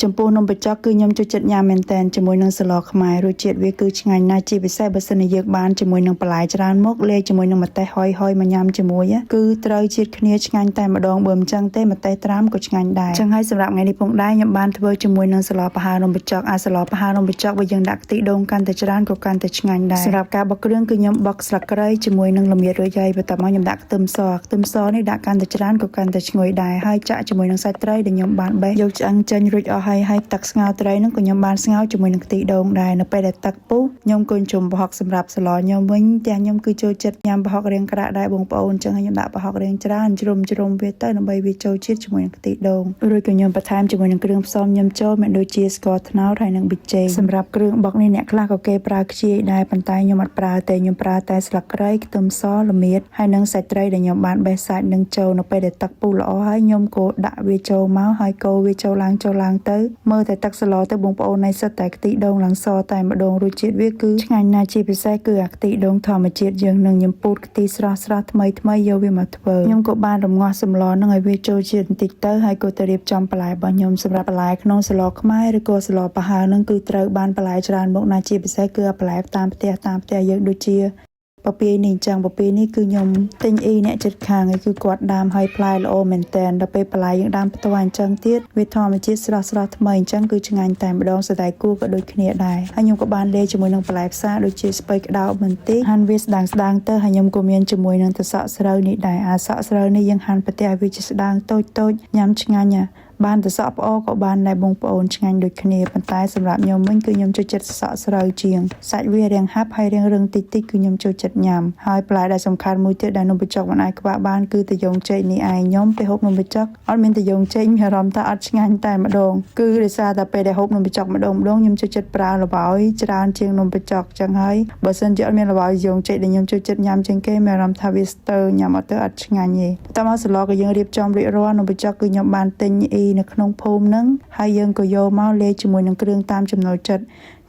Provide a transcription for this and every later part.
ចំពោះនំបញ្ចុកគឺខ្ញុំចូលចិត្តញ៉ាំមែនទែនជាមួយនឹងស្លខ្មែររសជាតិវាគឺឆ្ងាញ់ណាស់ជាពិសេសបើសិនជាយើងបានជាមួយនឹងបន្លែច្រើនមុខលាយជាមួយនឹងម្ទេសហុយមកញ៉ាំជាមួយគឺត្រូវជាតិគ្នាឆ្ងាញ់តែម្ដងបើមិនចឹងទេម្ទេសត្រាំក៏ឆ្ងាញ់ដែរចឹងហើយសម្រាប់ថ្ងៃនេះផងដែរខ្ញុំបានធ្វើជាមួយនឹងស្លប្រហើរនំបញ្ចុកស្លប្រហើរនំបញ្ចុកបើយើងដាក់ខ្ទិះដូងកាន់តែច្រើនក៏កាន់តែឆ្ងាញ់ដែរសម្រាប់ការបុកគ្រឿងគឺខ្ញុំបុកស្លឹកគ្រៃជាមួយនឹងល្មៀតរួចហើយបន្ទាប់មកខ្ញុំដាក់ខ្ទឹមសនេះដាក់កាន់តែច្រើនក៏កាន់តែឈ្ងុយដែរហើយចាក់ជាមួយនឹងសាច់ត្រីដែលខ្ញុំបានបេះយកឆ្អឹងចេញរួចអស់ហើយទឹកស្ងោរត្រីនោះក៏ខ្ញុំបានស្ងោរជាមួយនឹងខ្ទិះដូងដែរនៅពេលដែលទឹកពុះខ្ញុំក៏ជុំប្រហុកសម្រាប់ស្លខ្ញុំវិញទាំងខ្ញុំគឺចូលចិត្តញ៉ាំប្រហុករាងក្រាក់ដែរបងប្អូនចឹងហើយខ្ញុំដាក់ប្រហុករាងច្រើនជ្រុំវាទៅដើម្បីវាចូលជាតិជាមួយនឹងខ្ទិះដូងរួចក៏ខ្ញុំបន្ថែមជាមួយនឹងគ្រឿងផ្សំខ្ញុំចូលមានដូចជាស្ករត្នោតហើយនិងប៊ីចេងសម្រាប់គ្រឿងបុកនេះអ្នកខ្លះក៏គេប្រើខ្ជាយដែរប៉ុន្តែខ្ញុំអត់ប្រើទេខ្ញុំប្រើតែស្លឹកគ្រៃខ្ទឹមសល្មៀតហើយនិងសាច់ត្រីដែលខ្ញុំបានបេះសាច់នឹងចូលនៅពេលដែលទឹកពុះល្អហើយខ្ញុំក៏ដាក់វាចូលមកហើយកូរវាចូលឡើងទៅមើលតែទឹកស្លទៅបងប្អូននៃសិតតែខ្ទិះដូងឡើងសតែម្ដងរសជាតិវាគឺឆ្ងាញ់ណាស់ជាពិសេសគឺអាខ្ទិះដូងធម្មជាតិយើងនឹងខ្ញុំពូតខ្ទិះស្រស់ថ្មីយកវាមកធ្វើខ្ញុំក៏បានរំងាស់សម្លនឹងឲ្យវាចូលជាតិបន្តិចទៅហើយក៏ទៅរៀបចំបន្លែរបស់ខ្ញុំសម្រាប់បន្លែក្នុងស្លខ្មែរឬក៏ស្លប្រហើរនឹងគឺត្រូវបានបន្លែច្រើនមុខណាស់ជាពិសេសគឺបន្លែតាមផ្ទះយើងដូចជាពពាយនេះអញ្ចឹងពពាយនេះគឺខ្ញុំទិញអ្នកចិត្តខាងឯគឺគាត់ដាំឲ្យផ្លែល្អមែនតែនដល់ពេលបន្លែយើងដាំផ្ទាល់អញ្ចឹងទៀតវាធម្មជាតិស្រស់ថ្មីអញ្ចឹងគឺឆ្ងាញ់តែម្ដងសតែគួរក៏ដូចគ្នាដែរហើយខ្ញុំក៏បានលាយជាមួយនឹងបន្លែផ្សារដូចជាស្ពៃក្តោបបន្តិចហាន់វាស្ដើងទៅហើយខ្ញុំក៏មានជាមួយនឹងទឹកសក់ស្រូវនេះដែរសក់ស្រូវនេះយើងហាន់ប្រទេសឲ្យវាជាស្ដើងតូចញ៉ាំឆ្ងាញ់បានទឹកសក់ផ្អក៏បានដែរបងប្អូនឆ្ងាញ់ដូចគ្នាប៉ុន្តែសម្រាប់ខ្ញុំវិញគឺខ្ញុំចូលចិត្តសក់ស្រូវជាងសាច់វារាងហាប់ហើយរាងរឹងតិចគឺខ្ញុំចូលចិត្តញ៉ាំហើយផ្លែដែលសំខាន់មួយទៀតដែលនំបញ្ចុកមិនអាចខ្វះបានគឺតាយ៉ងចេកនេះឯងខ្ញុំពេលហូបនំបញ្ចុកអត់មានតាយ៉ងចេកមានអារម្មណ៍ថាអត់ឆ្ងាញ់តែម្ដងគឺដោយសារតែពេលដែលហូបនំបញ្ចុកម្ដងខ្ញុំចូលចិត្តប្រើល្បាយច្រើនជាងនំបញ្ចុកចឹងហើយបើសិនជាអត់មានល្បាយតាយ៉ងចេកដែលខ្ញុំចូលចិត្តញ៉ាំជាងគេមានអារម្មណ៍ថាវាស្ទើរញ៉ាំអត់ទៅអត់ឆ្ងាញ់ទេតែមកស្លក៏យើងរៀបចំរួចរាល់នំបញ្ចុកគឺខ្ញុំបានទិញនៅក្នុងភូមិនឹងហើយយើងក៏យកមកលាយជាមួយនឹងគ្រឿងតាមចំណូលចិត្ត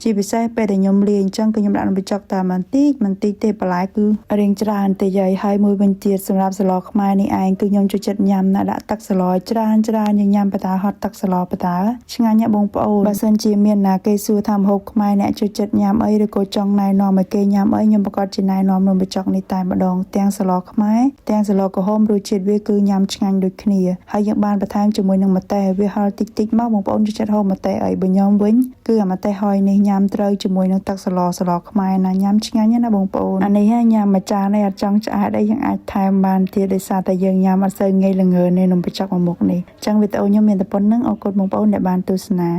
ជាពិសេសពេលដែលខ្ញុំលាយអញ្ចឹងគឺខ្ញុំដាក់នំបញ្ចុកតែបន្តិចទេបន្លែគឺរៀងច្រើនទេយាយហើយមួយវិញទៀតសម្រាប់ស្លខ្មែរនេះឯងគឺខ្ញុំចូលចិត្តញ៉ាំណាដាក់ទឹកស្លច្រើនយើងញ៉ាំបតាហត់ទឹកស្លបតាឆ្ងាញ់ណាស់បងប្អូនបើសិនជាមានណាគេសួរថាម្ហូបខ្មែរអ្នកចូលចិត្តញ៉ាំអីឬក៏ចង់ណែនាំឲ្យគេញ៉ាំអីខ្ញុំប្រកាសជាណែនាំនំបញ្ចុកនេះតែម្ដងទាំងស្លខ្មែរទាំងស្លក្រហមរសជាតិវាគឺញ៉ាំឆ្ងាញ់ដូចគ្នាហើយយើងបានបន្ថែមជាមួយនឹងម្ទេសវាហឹរតិចមកបងប្អូនចូលចិត្តហូបម្ទេសអីបើខ្ញុំវិញគឺអាម្ទេសហុយនេះញ៉ាំត្រូវជាមួយនឹងទឹកស្លខ្មែរណាញ៉ាំឆ្ងាញ់ណាបងប្អូនអានេះញ៉ាំមួយចាននេះអត់ចង់ឆ្អែតអីយើងអាចថែមបានទៀតដោយសារតែយើងញ៉ាំអត់សូវងាយល្ងើនៃនំបញ្ចុកមួយមុខនេះអញ្ចឹងវីដេអូខ្ញុំមានតែប៉ុណ្្នឹងអរគុណបងប្អូនដែលបានទស្សនា